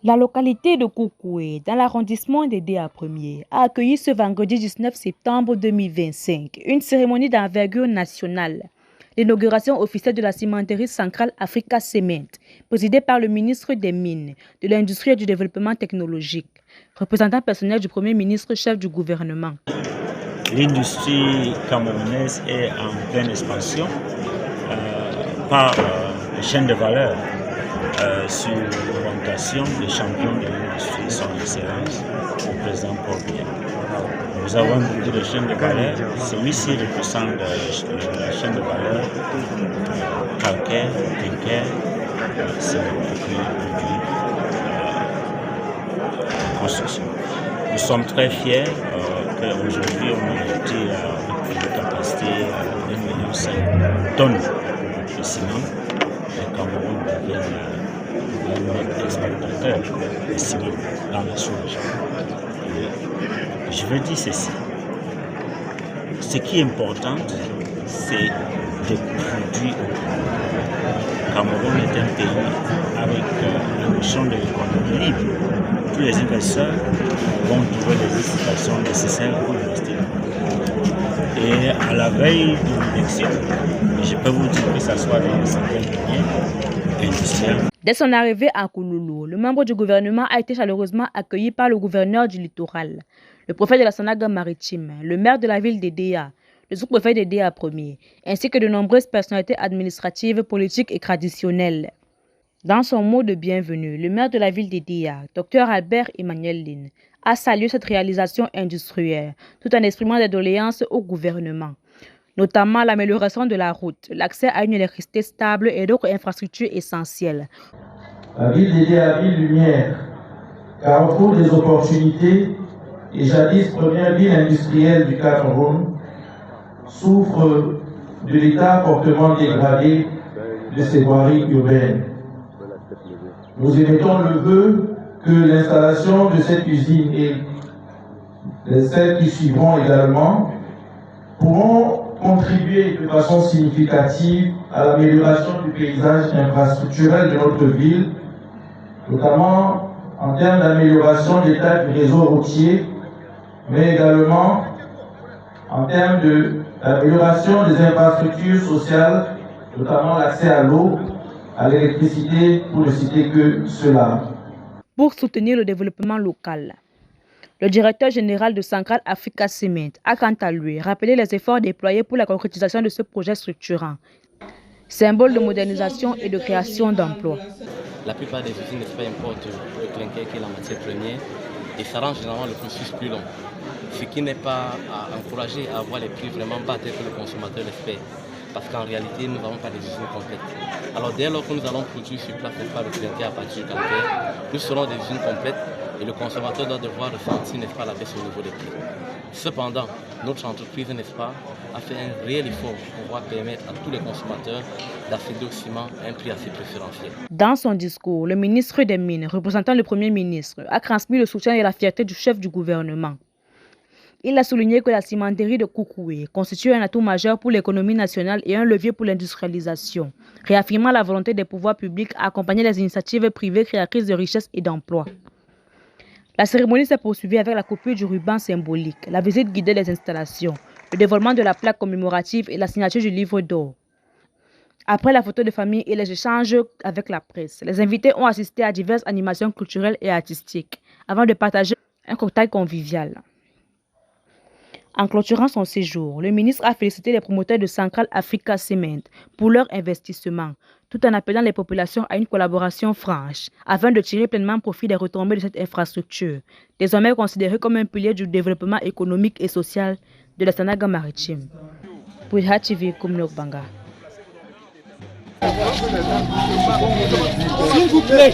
La localité de Koukoué, dans l'arrondissement des DA 1er, a accueilli ce vendredi 19 septembre 2025 une cérémonie d'envergure nationale, l'inauguration officielle de la cimenterie centrale Africa Cement, présidée par le ministre des Mines, de l'Industrie et du Développement technologique, représentant personnel du Premier ministre chef du gouvernement. L'industrie camerounaise est en pleine expansion par les chaînes de valeur. Sur l'orientation des champions de l'industrie, son excellence, le président Paul Biya. Nous avons beaucoup de chaînes de valeur. Celui-ci représente la chaîne de valeur calcaire, clinker, c'est construction. Nous sommes très fiers qu'aujourd'hui on a été avec une capacité de 1,5 million de tonnes de ciment. Le Cameroun devient notre exportateur de ciment dans la sous-région. Je veux dire ceci. Ce qui est important, c'est de produire. Le Cameroun est un pays avec la notion de l'économie libre. Tous les investisseurs vont trouver les incitations nécessaires pour investir. Et à la veille de l'élection, je peux vous dire que ce soit dans certains domaines industriels. Dès son arrivée à Kouloulou, le membre du gouvernement a été chaleureusement accueilli par le gouverneur du littoral, le préfet de la Sanaga maritime, le maire de la ville des DA, le sous-préfet des DA 1er, ainsi que de nombreuses personnalités administratives, politiques et traditionnelles. Dans son mot de bienvenue, le maire de la ville des DA, Dr Albert Emmanuel Lin, a salué cette réalisation industrielle, tout en exprimant des doléances au gouvernement, notamment l'amélioration de la route, l'accès à une électricité stable et d'autres infrastructures essentielles. La ville des DA, ville lumière, carrefour des opportunités et jadis première ville industrielle du Cameroun, souffre de l'état fortement dégradé de ses voiries urbaines. Nous émettons le vœu que l'installation de cette usine et celles qui suivront également pourront contribuer de façon significative à l'amélioration du paysage infrastructurel de notre ville, notamment en termes d'amélioration de l'état du réseau routier, mais également en termes d'amélioration des infrastructures sociales, notamment l'accès à l'eau, à l'électricité, pour ne citer que cela. Pour soutenir le développement local, le directeur général de Centrale Africa Cement a quant à lui rappelé les efforts déployés pour la concrétisation de ce projet structurant, symbole de modernisation et de création d'emplois. La plupart des usines importent le clinker qui est la matière première et ça rend généralement le processus plus long, ce qui n'est pas à encourager à avoir les prix vraiment bas tel que le consommateur l'espère. Parce qu'en réalité, nous n'avons pas des usines complètes. Alors dès lors que nous allons produire sur place pas le clinker à partir du calcaire, nous serons des usines complètes et le consommateur doit devoir ressentir, n'est-ce pas, la baisse au niveau des prix. Cependant, notre entreprise, n'est-ce pas, a fait un réel effort pour pouvoir permettre à tous les consommateurs d'accéder au ciment à un prix assez préférentiel. Dans son discours, le ministre des Mines, représentant le Premier ministre, a transmis le soutien et la fierté du chef du gouvernement. Il a souligné que la cimenterie de Koukoué constitue un atout majeur pour l'économie nationale et un levier pour l'industrialisation, réaffirmant la volonté des pouvoirs publics à accompagner les initiatives privées créatrices de richesses et d'emplois. La cérémonie s'est poursuivie avec la coupure du ruban symbolique, la visite guidée des installations, le dévoilement de la plaque commémorative et la signature du livre d'or. Après la photo de famille et les échanges avec la presse, les invités ont assisté à diverses animations culturelles et artistiques avant de partager un cocktail convivial. En clôturant son séjour, le ministre a félicité les promoteurs de Centrale Africa Cement pour leur investissement, tout en appelant les populations à une collaboration franche, afin de tirer pleinement profit des retombées de cette infrastructure, désormais considérée comme un pilier du développement économique et social de la Sanaga maritime. Pour HTV Kumnok Banga. S'il vous plaît.